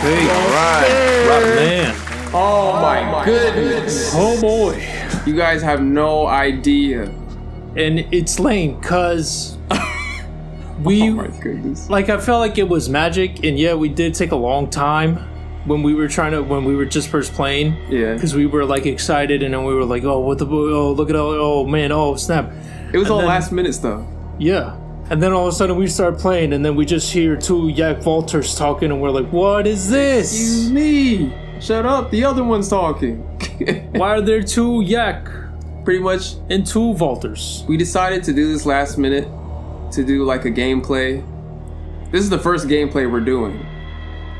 Hey, Right, man. oh my goodness. Oh boy. You guys have no idea. And it's lame because we, Oh my goodness. like, I felt like it was magic, and yeah, we did take a long time when we were just first playing. Yeah. Because we were like excited, and then we were like, oh, look at oh man, oh snap. It was And all then- last minute stuff. Yeah. And then all of a sudden we start playing, and then we just hear two Yak Valters talking, and we're like, what is this? Excuse me. Shut up. The other one's talking. Why are there two Yak Pretty much, and two Valters? we decided to do this last minute to do like a gameplay. This is the first gameplay we're doing.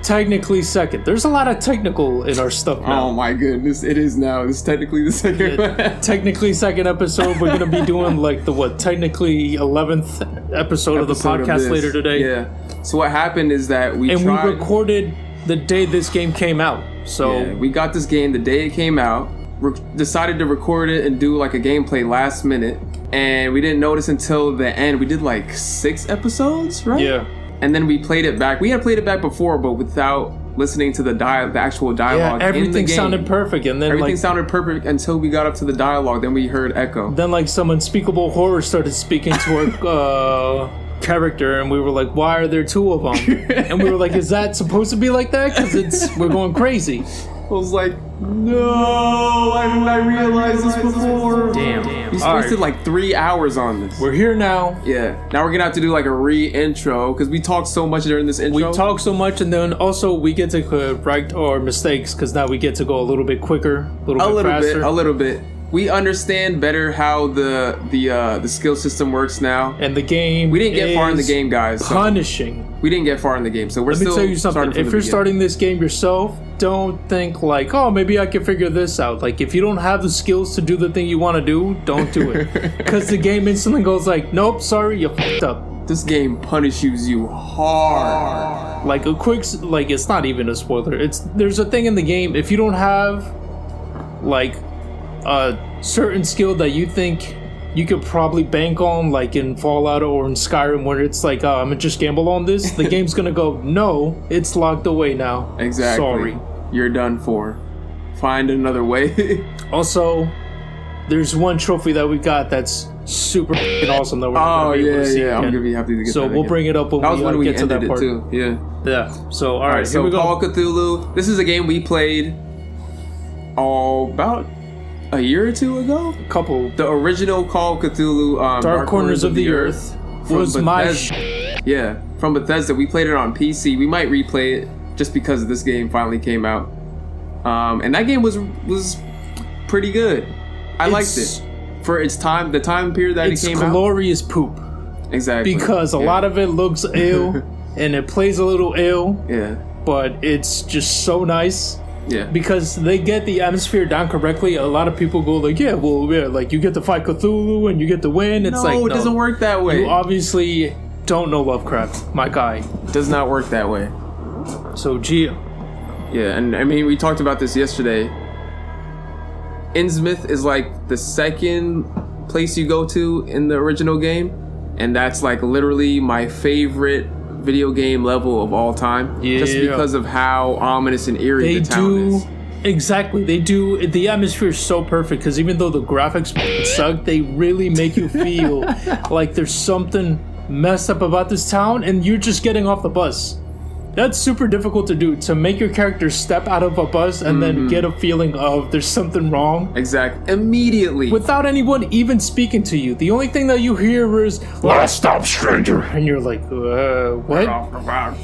Technically second. There's a lot of technical in our stuff now. Oh my goodness, it is now. It's technically the second one. Technically second episode. We're gonna be doing like the technically 11th episode of the podcast this. later today. Yeah. So what happened is that we And tried. we recorded the day this game came out. So Yeah, we got this game the day it came out. Decided to record it and do like a gameplay last minute, and we didn't notice until the end. We did like 6 episodes, right? yeah. And then we played it back. We had played it back before, but without listening to the actual Yeah, dialogue. in the everything game. sounded perfect, and then Everything like sounded perfect until we got up to the dialogue. Then we heard echo. then like some unspeakable horror started speaking to our character, and we were like, why are there two of them? And we were like, is that supposed to be like that? Because we're going crazy. I was like, no, why didn't I realize this before? Damn. We wasted like 3 hours on this. We're here now. Yeah. Now we're gonna have to do like a re-intro because we talked so much during this intro. We talk so much, and then also we get to correct our mistakes because now we get to go a little bit quicker, a little bit faster. A little bit. We understand better how the skill system works now. And the game. We didn't get far in the is game, guys. So punishing. we didn't get far in the game, so we're Let me still. tell you something. starting from If the you're beginning. starting this game yourself, don't think like, oh, maybe I can figure this out. Like, if you don't have the skills to do the thing you want to do, don't do it. Because the game instantly goes like, nope, sorry, you fucked up. This game punishes you hard. Like a quick, like it's not even a spoiler. There's a thing in the game. If you don't have like a certain skill that you think you could probably bank on, like in Fallout or in Skyrim, where it's like, I'm gonna just gamble on this. The game's gonna go, no, it's locked away now. Exactly. Sorry. You're done for. Find another way. Also, there's one trophy that we got that's super f***ing awesome that we're not Oh gonna be able yeah, to see yeah. I'm again. gonna be happy to get So that we'll again. bring it up when That was when we get to ended that it part. too. Yeah. Yeah. So all right, here So we go. Call of Cthulhu. This is a game we played about a year or two ago. Couple The original Call of Cthulhu, Dark Corners of the Earth from was my Bethesda. Yeah, from Bethesda. We played it on PC. We might replay it just because this game finally came out. And that game was pretty good. I liked it for its time, the time period that it It's came out. glorious poop Exactly. because a Yeah. lot of it looks ill and it plays a little ill, Yeah. but it's just so nice. Yeah. Because they get the atmosphere down correctly. A lot of people go like, yeah, like you get to fight Cthulhu and you get to win. It's No, it doesn't work that way. You obviously don't know Lovecraft, my guy. Does not work that way. So Gia. Yeah, and I mean, we talked about this yesterday. Innsmouth is like the second place you go to in the original game, and that's like literally my favorite video game level of all time. Just Yeah. because of how ominous and eerie They the town do is. exactly. They do. The atmosphere is so perfect because even though the graphics suck, they really make you feel like there's something messed up about this town, and you're just getting off the bus. That's super difficult to do, to make your character step out of a bus and then get a feeling of there's something wrong Exactly. Immediately. without anyone even speaking to you. The only thing that you hear is Last stop, stranger. and you're like, what?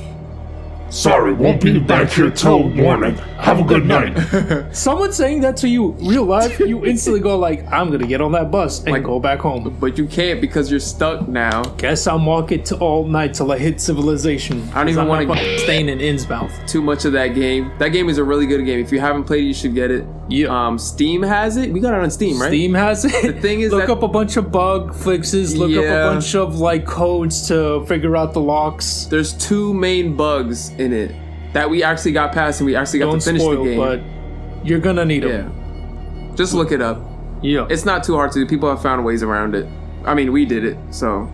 Sorry, won't be back here till morning. Have a good night. Someone saying that to you real life, you instantly go like, I'm gonna get on that bus and Like- go back home. But you can't because you're stuck now. Guess I'm walking all night till I hit civilization. I don't even I'm wanna not fucking staying in Innsmouth. Too much of that game. That game is a really good game. If you haven't played it, you should get it. Yeah. Steam has it. We got it on Steam, right? Steam has it. The thing is look that- up a bunch of bug fixes. Look up Yeah. a bunch of like codes to figure out the locks. There's 2 main bugs in it that we actually got past, and we actually got Don't to finish spoil, the game. but you're gonna need Yeah. them. Just look it up. Yeah. It's not too hard to do. People have found ways around it. I mean, we did it, so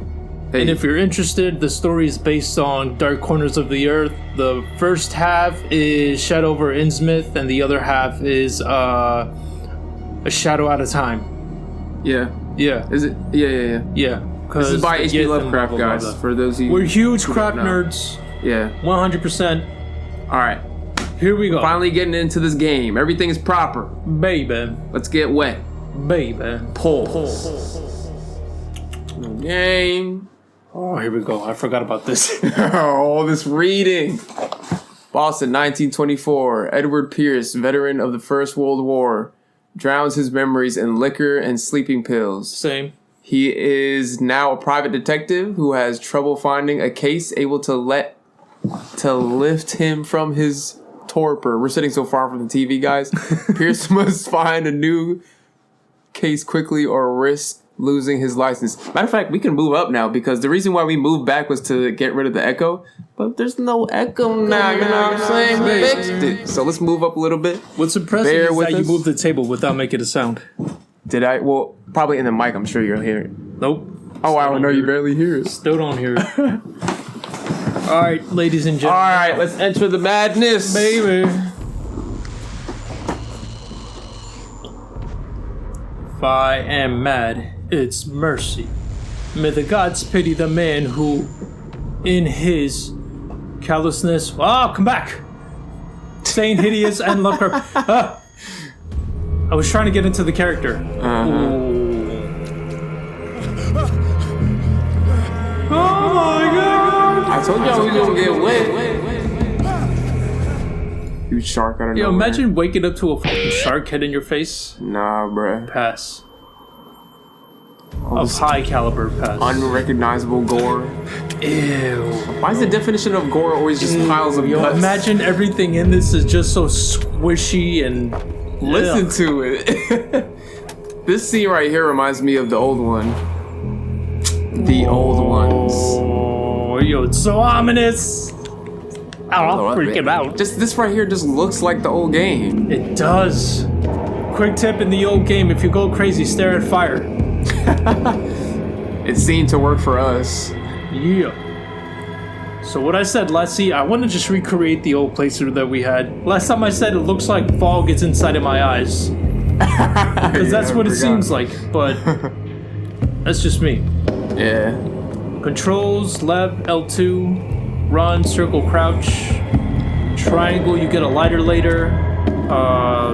And if you're interested, the story is based on Dark Corners of the Earth. The first half is Shadow over Innsmouth, and the other half is A Shadow Out of Time. Yeah. Yeah. Is it? Yeah. Yeah. This is by H.P. Lovecraft, guys. For those of you, we're huge craft nerds. Yeah. 100%. All right. Here we go. Finally getting into this game. Everything is proper. Baby. Let's get wet. Baby. Pause. Game. Oh, here we go. I forgot about this. All this reading. Boston, 1924. Edward Pierce, veteran of the First World War, drowns his memories in liquor and sleeping pills. Same. He is now a private detective who has trouble finding a case able to lift him from his torpor. We're sitting so far from the TV, guys. Pierce must find a new case quickly or risk losing his license. Matter of fact, we can move up now because the reason why we moved back was to get rid of the echo. But there's no echo now, you know what I'm saying? We fixed it. So let's move up a little bit. What's impressive is that you moved the table without making a sound. Did I? Well, probably in the mic, I'm sure you'll hear it. Nope. Oh, I don't know. You barely hear it. Still don't hear it. All right, ladies and gentlemen. All right, let's enter the madness. Baby. If I am mad, it's mercy. May the gods pity the man who, in his callousness... Oh, come back! Saying hideous and Lovecraft... I was trying to get into the character. Oh my god! I told y'all we gonna get wet. Huge shark out of nowhere. Imagine waking up to a fucking shark head in your face. Nah, bruh. Pass. Of high caliber pass. Unrecognizable gore. Ew. Why is the definition of gore always just piles of guts? Imagine everything in this is just so squishy and... Listen to it. This scene right here reminds me of the old one. The old ones. Oh, yo, it's so ominous. I'll freak him out. Just this right here just looks like the old game. It does. Quick tip in the old game: if you go crazy, stare at fire. It seemed to work for us. Yeah. So what I said, I want to just recreate the old playthrough that we had. Last time I said it looks like fog gets inside of my eyes. Because that's what it seems like, but that's just me. Yeah. Controls, left, L2, run, circle, crouch, triangle, you get a lighter later.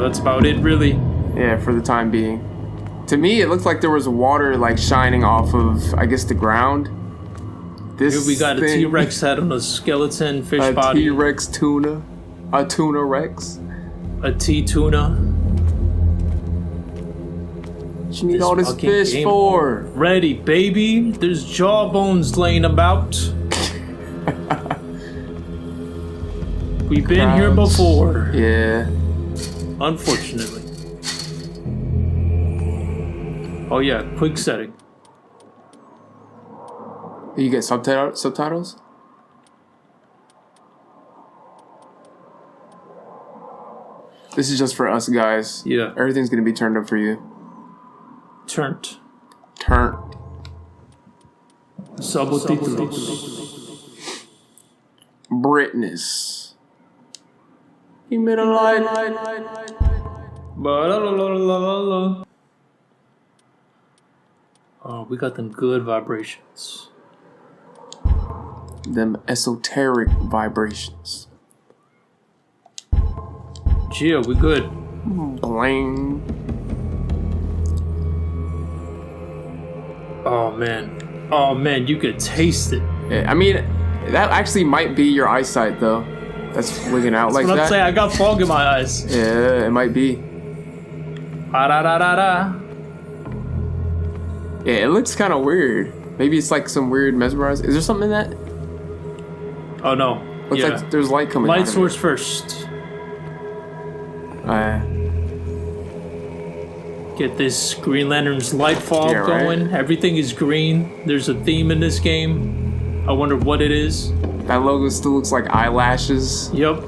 That's about it, really. Yeah, for the time being. To me, it looked like there was water like shining off of, I guess, the ground. This Here we got a T-Rex head on a skeleton fish body. A T-Rex tuna. A tuna rex. A T-tuna. What you need all this fish for? Ready, baby. There's jawbones laying about. We've been here before. Yeah. Unfortunately. Oh yeah, quick setting. You get subtitles? This is just for us guys. Yeah. Everything's gonna be turned up for you. Turned. Subtítulos. Britness. You made a light. Oh, we got them good vibrations. Them esoteric vibrations. Gio, we good. Bling. Oh man, you could taste it. Yeah, I mean, that actually might be your eyesight though. That's wigging out like That's what that. I'm saying. I got fog in my eyes. Yeah, it might be. Da-da-da-da-da. Yeah, it looks kind of weird. Maybe it's like some weird mesmerized. Is there something in that? Oh no. Looks like there's light coming out Light of source it. first. Get this Green Lantern's light fog going. Everything is green. There's a theme in this game. I wonder what it is. That logo still looks like eyelashes. Yep.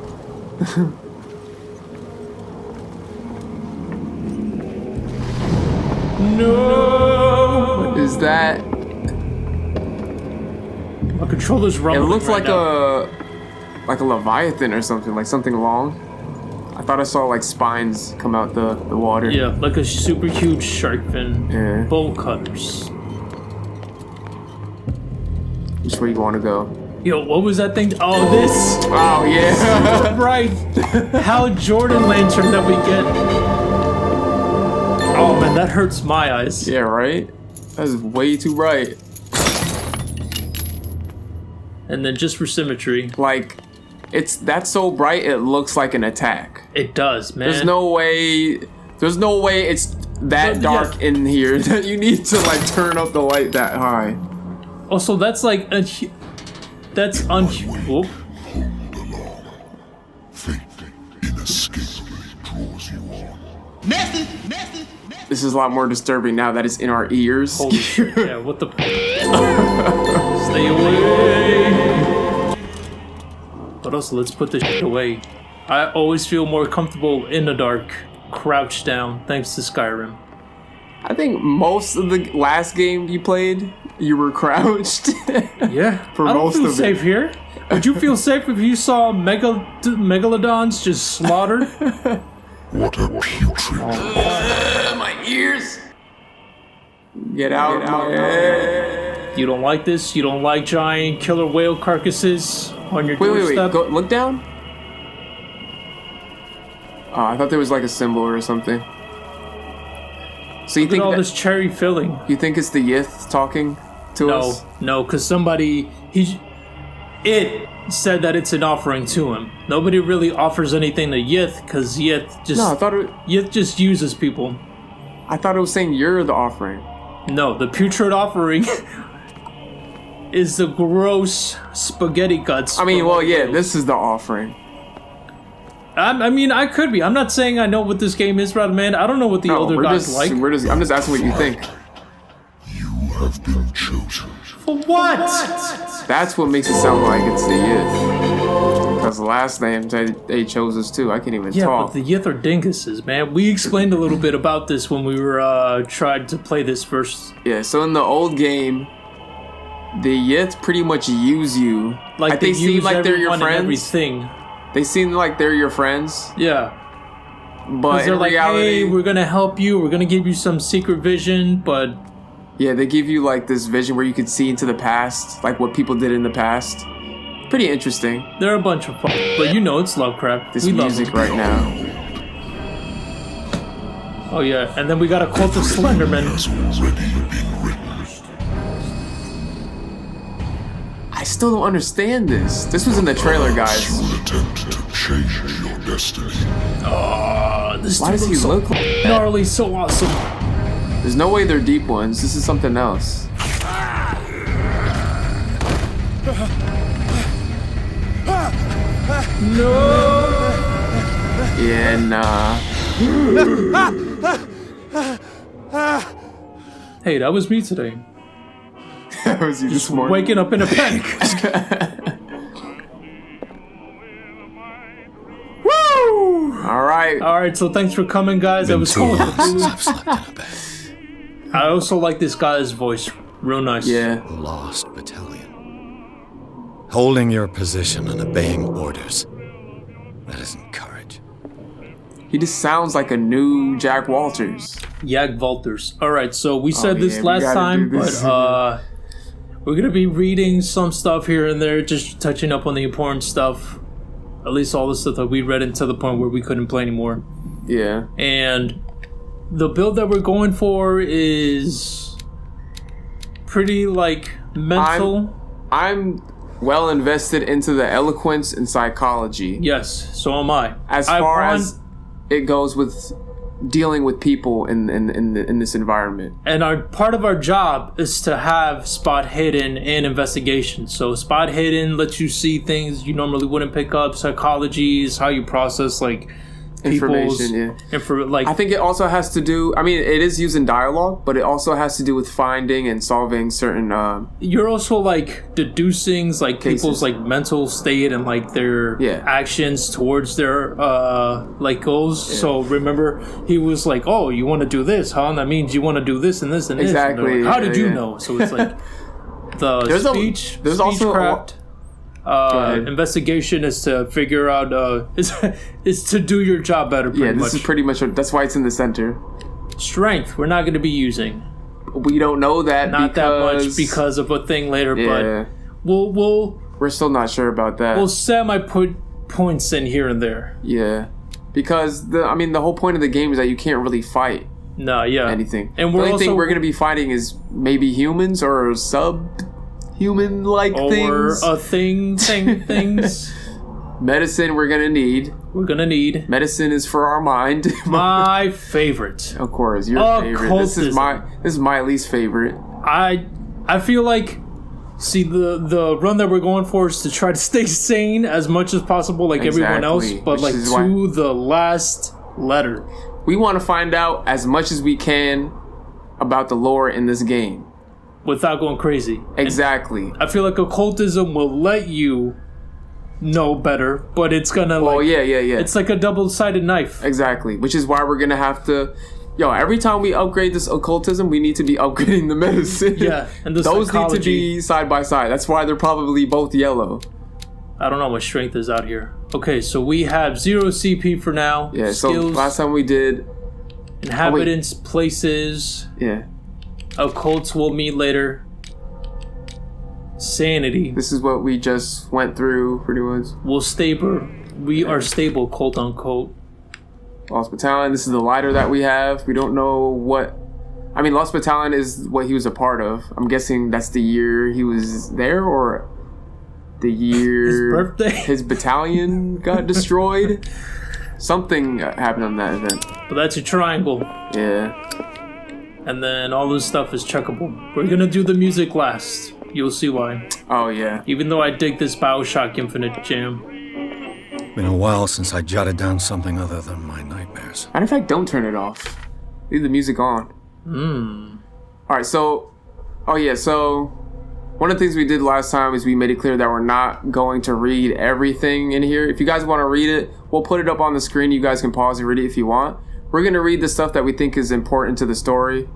No. What is that? My controller's It rumbling. looks right now. like a leviathan or something, like something long. I thought I saw like spines come out the water. Yeah, like a super huge shark fin. Yeah. Bolt cutters. Which way you want to go? Yo, what was that thing? Oh, this. Oh yeah. Right. Hal Jordan lantern that we get. Oh man, that hurts my eyes. Yeah, right. That is way too bright. And then just for symmetry, Like, that's so bright it looks like an attack. it does, man. There's no way it's that But, dark yeah. in here that you need to like turn up the light that high. Also, that's like that's whoop. Fate inescapably draws you on. This is a lot more disturbing now that it's in our ears. Holy shit! Yeah, what the? Stay away. But also, let's put this shit away. I always feel more comfortable in the dark, crouched down, thanks to Skyrim. I think most of the last game you played, you were crouched. Yeah, For I don't most feel of it. safe here. Would you feel safe if you saw megalodons just slaughtered? What a putrid. My ears. Get out my head. You don't like this? You don't like giant killer whale carcasses on your doorstep? Go, look down. Oh, I thought there was like a symbol or something. So you Look at think all this cherry filling. you think it's the Yith talking to us? No, because it said that it's an offering to him. Nobody really offers anything to Yith, because Yith No, Yith just uses people. I thought it was saying you're the offering. No, the putrid offering is the gross spaghetti guts. I mean, from well, all yeah, whales. this is the offering. I mean, I could be. I'm not saying I know what this game is, Brad Man. I don't know what the older guys like. I'm just asking what you think. You have been chosen. For what? That's what makes it sound like it's the Yith. Because the last name they chose us too. I can't even Yeah, talk. but the Yith are dinguses, man. We explained a little bit about this when we were trying to play this first. Yeah, so in the old game, the Yith pretty much use you. Like they seem use like they're your everyone and friends. everything. They seem like they're your friends, Yeah. but They're in like, reality, hey, we're gonna help you. We're gonna give you some secret vision, but yeah, they give you like this vision where you could see into the past, like what people did in the past. Pretty interesting. they're a bunch of fun. But you know, it's Lovecraft. This we love music him. right now. Oh yeah, and then we got a cult of Slenderman. Has already been written. I still don't understand this. This was in the trailer, guys. You'll attempt to change your destiny. This Why dude does he looks so look like that? gnarly, so awesome. There's no way they're deep ones. This is something else. No. Yeah, nah. Hey, that was me today. That was you this morning. Waking up in a panic. Woo! All right. All right, so thanks for coming, guys. That was cool. I've slept in a bed. I also like this guy's voice. Real nice. Yeah. Lost battalion. Holding your position and obeying orders. That isn't courage. He just sounds like a new Jack Walters. Yak Valters. All right, so we said this yeah, we last gotta time, do this. but we're gonna be reading some stuff here and there, just touching up on the important stuff. At least all the stuff that we read into the point where we couldn't play anymore. Yeah. And the build that we're going for is pretty like mental. I'm well invested into the eloquence and psychology. Yes, so am I. As I far want- as it goes with dealing with people in this environment. And part of our job is to have spot hidden and investigation. So spot hidden lets you see things you normally wouldn't pick up. Psychology is how you process like people's Information, yeah. like I think it also has to do, I mean, it is using dialogue, but it also has to do with finding and solving certain, you're also like deducing like Cases. people's like mental state and like their Yeah. actions towards their like goals. So remember, he was like, "Oh, you want to do this, huh? And that means you want to do this and this and this." And they're Exactly, like, how did you yeah. know? So it's like The There's also speechcraft. Investigation is to figure out is to do your job better. Yeah, this is pretty much that's why it's in the center. Strength we're not going to be using. We don't know that not that much because of a thing later, but we're still not sure about that. We'll semi-put points in here and there. Yeah, because the whole point of the game is that you can't really fight. No, yeah, anything. And the only thing we're going to be fighting is maybe humans or sub-human-like things. Or things. Medicine we're going to need. We're going to need. Medicine is for our mind. My favorite. Of course, your favorite. This is my least favorite. I feel like, see, the run that we're going for is to try to stay sane as much as possible, like everyone else, but like to the last letter. We want to find out as much as we can about the lore in this game. Without going crazy. Exactly. And I feel like occultism will let you know better, but it's gonna yeah. It's like a double-sided knife. Exactly. Which is why we're gonna have to... every time we upgrade this occultism, we need to be upgrading the medicine. Yeah, and the those psychology. need to be side by side. That's why they're probably both yellow. I don't know what strength is out here. Okay, so we have 0 CP for now. Yeah, skills, so last time we did... Inhabitants, places. Yeah. Occults we'll meet later. Sanity. This is what we just went through, pretty much. We are stable, quote unquote. Lost Battalion, this is the lighter that we have. We don't know what... Lost Battalion is what he was a part of. I'm guessing that's the year he was there, or the year... His birthday? His battalion got destroyed. Something happened on that event. But that's a triangle. Yeah. And then all this stuff is checkable. We're gonna do the music last. You'll see why. Oh, yeah. Even though I dig this Bioshock Infinite jam. Been a while since I jotted down something other than my nightmares. Matter of fact, don't turn it off. Leave the music on. Alright, so... Oh, yeah, so... One of the things we did last time is we made it clear that we're not going to read everything in here. If you guys want to read it, we'll put it up on the screen. You guys can pause and read it if you want. We're going to read the stuff that we think is important to the story.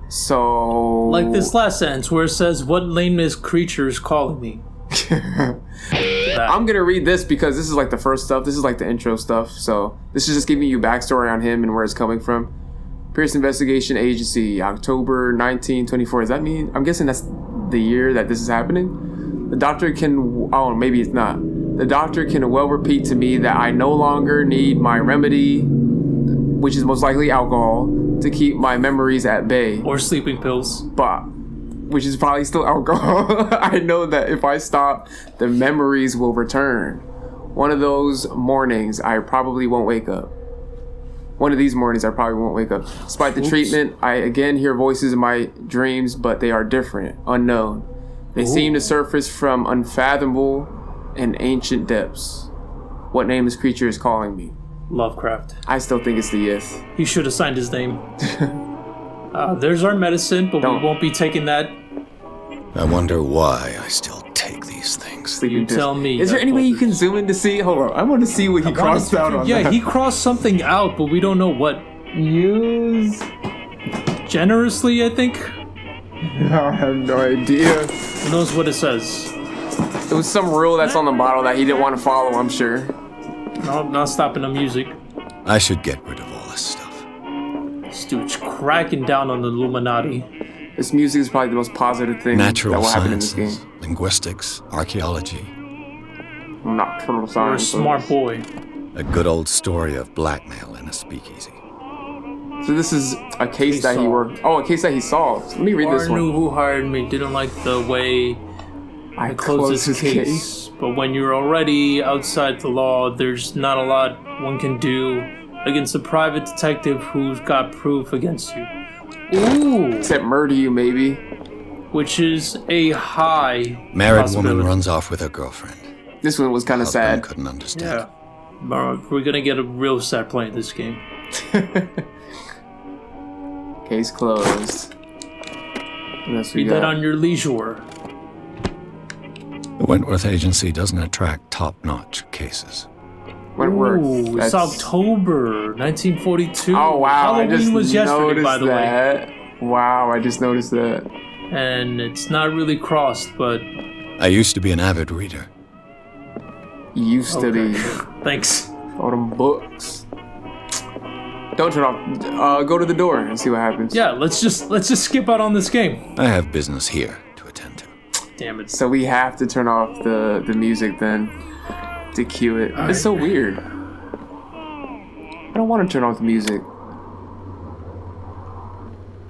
So... Like this last sentence where it says, what nameless creature is calling me? I'm going to read this because this is like the first stuff. This is like the intro stuff. So this is just giving you backstory on him and where it's coming from. Pierce Investigation Agency, October 1924. Does that mean... I'm guessing that's the year that this is happening. The doctor can... Oh, maybe it's not. The doctor can well repeat to me that I no longer need my remedy, which is most likely alcohol, to keep my memories at bay. Or sleeping pills. But, which is probably still alcohol. I know that if I stop, the memories will return. One of those mornings, I probably won't wake up. One of these mornings, I probably won't wake up. Despite the treatment, I again hear voices in my dreams, but they are different, unknown. They seem to surface from unfathomable and ancient depths. What nameless creature is calling me? Lovecraft. I still think it's the Ith. He should have signed his name. There's our medicine, but we won't be taking that. I wonder why I still take these things. You tell me. Is there any way you can zoom in to see? Hold on, I want to see what he crossed out on. Yeah, he crossed something out, but we don't know what. Use generously, I think. I have no idea. Who knows what it says? It was some rule that's on the bottle that he didn't want to follow, I'm sure. No, not stopping the music. I should get rid of all this stuff. This dude's cracking down on the Illuminati. This music is probably the most positive thing that will happen in this game. Linguistics, archaeology. Nocturnal science. You're a smart boy. A good old story of blackmail in a speakeasy. So this is a case that he worked... Oh, a case that he solved. Let me read this one. Knew who hired me. Didn't like the way I closed this case. But when you're already outside the law, there's not a lot one can do against a private detective who's got proof against you. Ooh! Except murder you, maybe. Which is a high married woman runs off with her girlfriend. This one was kind of sad. Couldn't understand. Yeah. We're gonna get a real sad playing this game. Case closed. Read that on your leisure. The Wentworth Agency doesn't attract top-notch cases. Wentworth. Ooh, it's October 1942. Oh, wow. Halloween was yesterday, by the way. Wow, I just noticed that. and it's not really crossed, but I used to be an avid reader. Used to be. thanks. All them books. Don't turn off. Go to the door and see what happens. Yeah, let's just skip out on this game. I have business here to attend to. Damn it. So we have to turn off the music then to cue it. It's so weird. I don't want to turn off the music.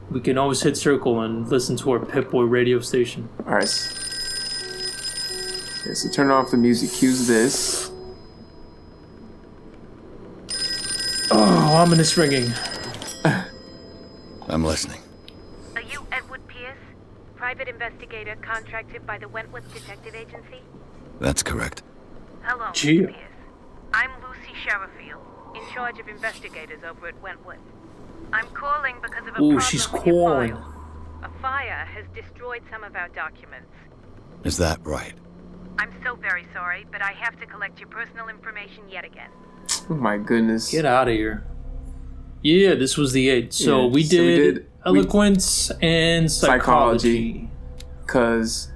We can always hit circle and listen to our Pip-Boy radio station. Alright. Okay, so turn off the music. Cues this. Oh, ominous ringing. I'm listening. Are you Edward Pierce, private investigator contracted by the Wentworth Detective Agency? That's correct. Hello, Gee. Mr. Pierce. I'm Lucy Sherifield, in charge of investigators over at Wentworth. I'm calling because of a Ooh, problem she's with your calling. file. A fire has destroyed some of our documents. Is that right? I'm so very sorry, but I have to collect your personal information yet again. Oh my goodness. Get out of here. Yeah, this was the 8. So Yeah, we so we did did- eloquence and psychology. Because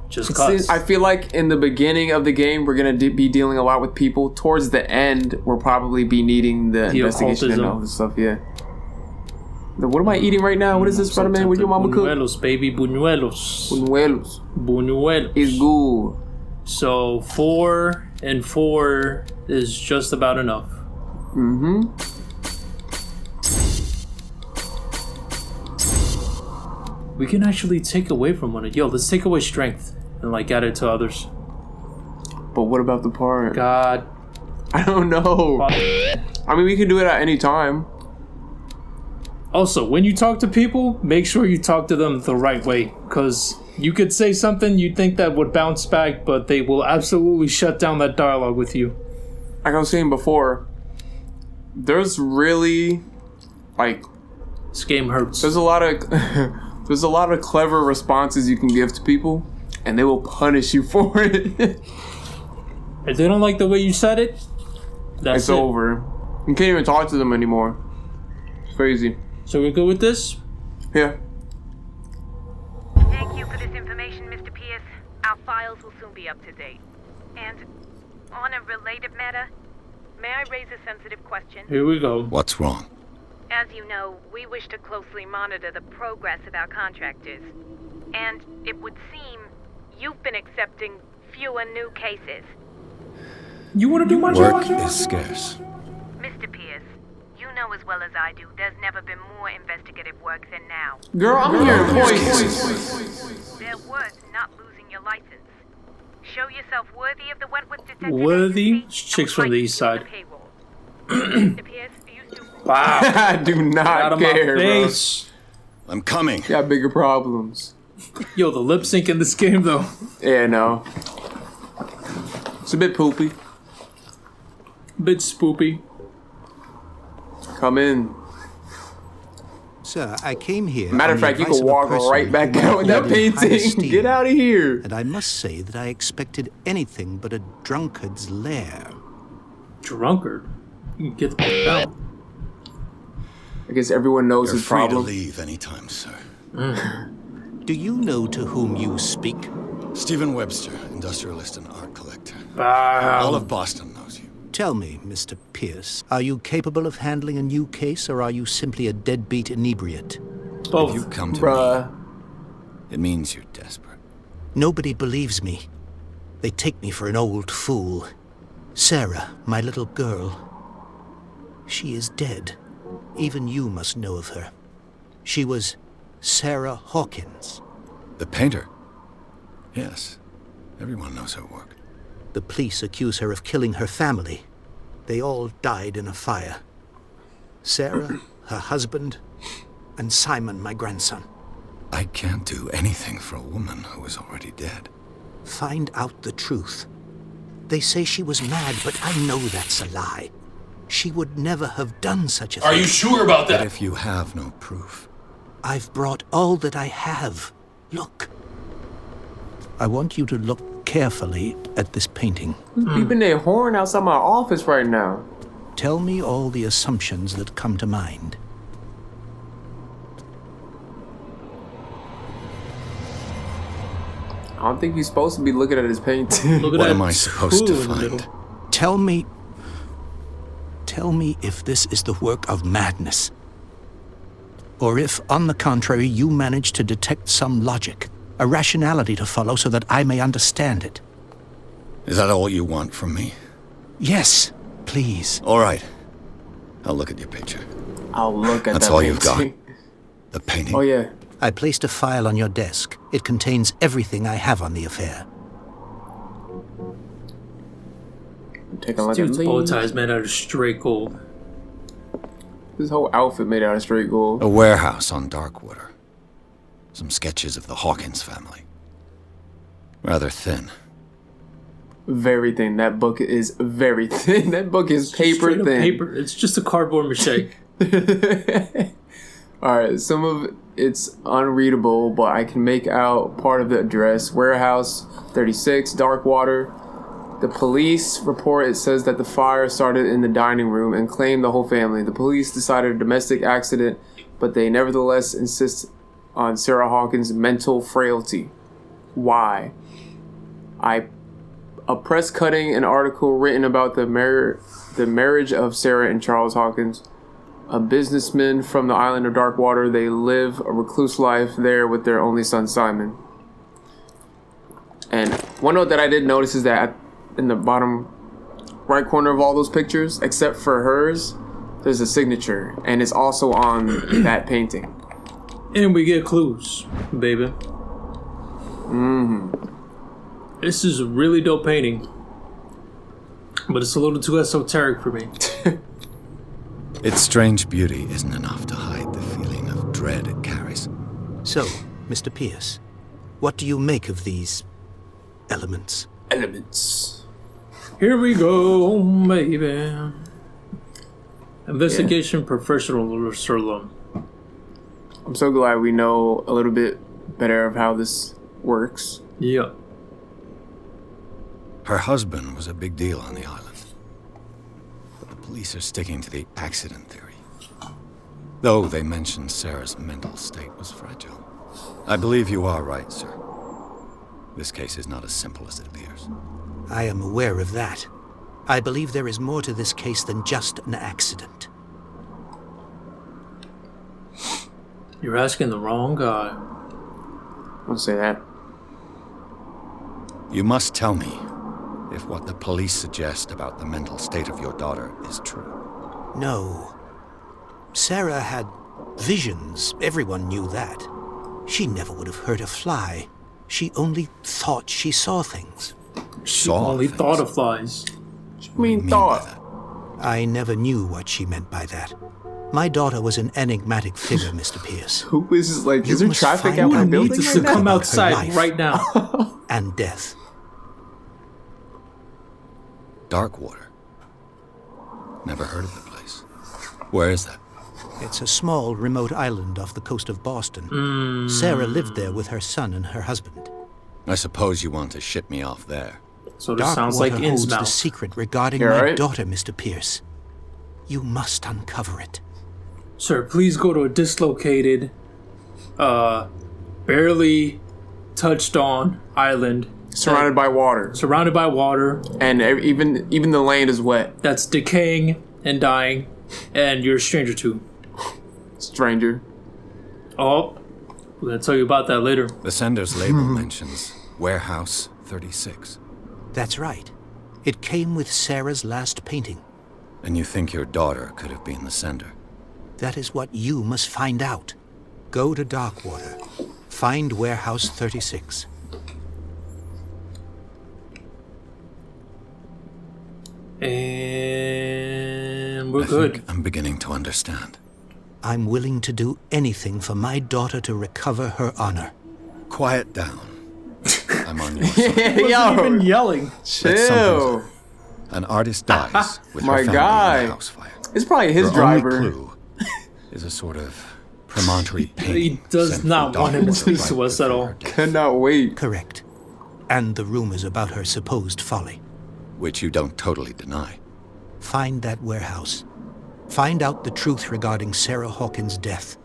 Just cause. I feel like in the beginning of the game, we're going to be dealing a lot with people. Towards the end, we'll probably be needing the investigation and occultism. all this stuff, yeah. What am I eating right now? What is this, Spider-Man? What your mama cook? Buñuelos, baby, buñuelos. Buñuelos. Buñuelos. It's good. So 4 and 4 is just about enough. Mm-hmm. We can actually take away from one. Yo, let's take away strength and like add it to others. But what about the part? God. I don't know. I mean, we can do it at any time. Also, when you talk to people, make sure you talk to them the right way, because you could say something you think that would bounce back, but they will absolutely shut down that dialogue with you. Like I was saying before, there's really, like, This game hurts. there's a lot of clever responses you can give to people, and they will punish you for it. If they don't like the way you said it, that's It's it. over. You can't even talk to them anymore. It's crazy. So we're good with this? Yeah. Thank you for this information, Mr. Pierce. Our files will soon be up to date. And on a related matter, may I raise a sensitive question? Here we go. What's wrong? As you know, we wish to closely monitor the progress of our contractors. And it would seem you've been accepting fewer new cases. You want to do my Work job? is scarce. Mr. Pierce, you know as well as I do, there's never been more investigative work than now. Girl, I'm hearing voices. They're worth not losing your license. Show yourself worthy of the Wentworth Detective Worthy? Agency, and Chicks we'd from like the to east be on side. the payroll. Mr. Pierce, you still... Wow. I do Out not of care, my bro. face. I'm coming. Got bigger problems. Yo, the lip sync in this game, though. Yeah, no. It's a bit poopy. Bit spoopy. Come in. Sir, I came here. Matter on of the fact, you advice can of a walk person right back whom I out with that hold in high painting. esteem. Get out of here. And I must say that I expected anything but a drunkard's lair. Drunkard. You can get the fuck out. I guess everyone knows You're his free to problem. leave anytime, sir. Do you know to whom you speak? Stephen Webster, industrialist and art collector. Wow. All of Boston knows you. Tell me, Mr. Pierce, are you capable of handling a new case, or are you simply a deadbeat inebriate? Both. If you come to Bruh. me, it means you're desperate. Nobody believes me. They take me for an old fool. Sarah, my little girl. She is dead. Even you must know of her. She was Sarah Hawkins. The painter? Yes. Everyone knows her work. The police accuse her of killing her family. They all died in a fire. Sarah, her husband, and Simon, my grandson. I can't do anything for a woman who is already dead. Find out the truth. They say she was mad, but I know that's a lie. She would never have done such a thing. Are you sure about But that? if you have no proof, I've brought all that I have. Look. I want you to look carefully at this painting. Beeping their horn outside my office right now. Tell me all the assumptions that come to mind. I don't think he's supposed to be looking at his painting. Look at What that am I supposed to Cthulhu in the middle. find? Tell me if this is the work of madness. Or if, on the contrary, you manage to detect some logic, a rationality to follow so that I may understand it. Is that all you want from me? Yes, please. All right. I'll look at your picture. I'll look at That's that all you've got? painting. The painting? Oh, yeah. I placed a file on your desk. It contains everything I have on the affair. Take a look at Dude's bow me. tie is made out of straight gold. His whole outfit made out of straight gold. A warehouse on Darkwater. Some sketches of the Hawkins family. Rather thin. Very thin. That book is very thin. That book is paper Straight up thin. paper. It's just a cardboard mache. Alright, some of it's unreadable, but I can make out part of the address. Warehouse 36, Darkwater. The police report, it says that the fire started in the dining room and claimed the whole family. The police decided a domestic accident, but they nevertheless insist on Sarah Hawkins' mental frailty. Why? A press cutting, an article written about the marriage of Sarah and Charles Hawkins, a businessman from the island of Darkwater. They live a recluse life there with their only son, Simon. And one note that I did notice is that in the bottom right corner of all those pictures, except for hers, there's a signature, and it's also on that painting. And we get clues, baby. This is a really dope painting, but it's a little too esoteric for me. Its strange beauty isn't enough to hide the feeling of dread it carries. So, Mr. Pierce, what do you make of these elements? Elements. Here we go, baby. Investigation professional Sirloin. I'm so glad we know a little bit better of how this works. Yeah. Her husband was a big deal on the island. But the police are sticking to the accident theory. Though they mentioned Sarah's mental state was fragile. I believe you are right, sir. This case is not as simple as it appears. I am aware of that. I believe there is more to this case than just an accident. You're asking the wrong guy. I'll say that. You must tell me if what the police suggest about the mental state of your daughter is true. No. Sarah had visions. Everyone knew that. She never would have hurt a fly. She only thought she saw things. Saw Only things. thought of flies. What do you What do you mean by thought? that? I never knew what she meant by that. My daughter was an enigmatic figure, Mr. Pierce. Who is this, like, You is there must traffic find out my out Who building needs us right to come now? Her outside life. right now? And death. Darkwater. Never heard of the place. Where is that? It's a small, remote island off the coast of Boston. Sarah lived there with her son and her husband. I suppose you want to ship me off there. So this sounds like Darkwater holds the Innsmouth. secret regarding You my alright? daughter, Mr. Pierce. You must uncover it. Sir, please go to a dislocated, barely touched on island. Surrounded by water. Surrounded by water. And even the land is wet. That's decaying and dying. And you're a stranger to. Stranger. Oh, we're gonna tell you about that later. The sender's label mentions Warehouse 36. That's right. It came with Sarah's last painting. And you think your daughter could have been the sender? That is what you must find out. Go to Darkwater. Find Warehouse 36. And we're I good. think I'm beginning to understand. I'm willing to do anything for my daughter to recover her honor. Quiet down. I'm on your side. Wasn't even yelling. Chill. An artist dies with My her family guy. in a house fire. It's probably his Your driver. only clue is a sort of promontory painting. He does sent not from want him to Darkwater speak right to us before at all. her death, Cannot wait. Correct. And the rumors about her supposed folly. which you don't totally deny. Find that warehouse. Find out the truth regarding Sarah Hawkins' death.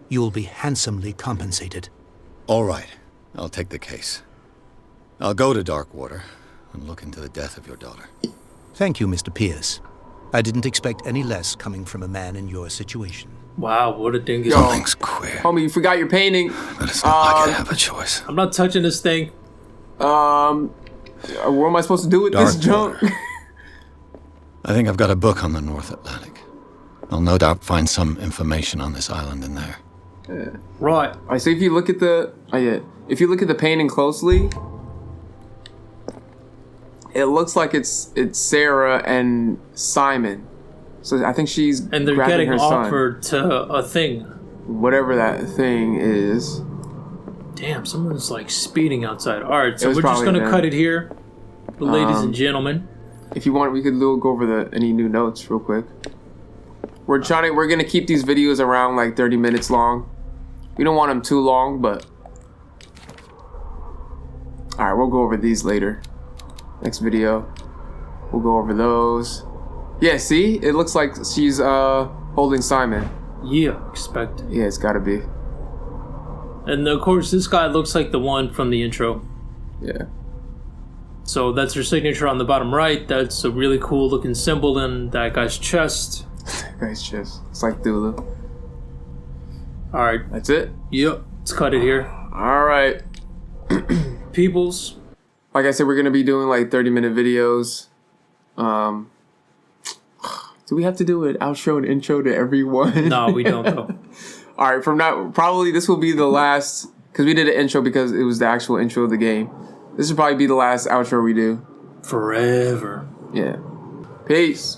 You'll be handsomely compensated. All right, I'll take the case. I'll go to Darkwater and look into the death of your daughter. Thank you, Mr. Pierce. I didn't expect any less coming from a man in your situation. Wow, what a dingus. Yo. Something's queer, Homie, you forgot your painting. but it's not like I have a choice. I'm not touching this thing. What am I supposed to do with this junk? Darkwater. I think I've got a book on the North Atlantic. I'll no doubt find some information on this island in there. Right. Alright, so if you look at the if you look at the painting closely, it looks like it's Sarah and Simon. So I think she's And they're grabbing getting her son. offered to a thing. Whatever that thing is. Damn, someone's like speeding outside. Alright, so was we're just probably gonna them. cut it here. Ladies and gentlemen. If you want, we could go over any new notes real quick. We're gonna keep these videos around like 30 minutes long. We don't want them too long, but alright, we'll go over these later. Next video, we'll go over those. Yeah, see? It looks like she's holding Simon. Yeah, expect. Yeah, it's gotta be. And of course, this guy looks like the one from the intro. Yeah. So that's her signature on the bottom right. That's a really cool looking symbol in that guy's chest. Guy's chest. It's like Cthulhu. Alright, That's it? yep, let's cut it here. Alright. Peoples, Like I said, we're gonna be doing like 30-minute videos. Do we have to do an outro and intro to everyone? no, we don't though. Alright, from now, probably this will be the last, because we did an intro because it was the actual intro of the game. This will probably be the last outro we do. Forever. Yeah. Peace.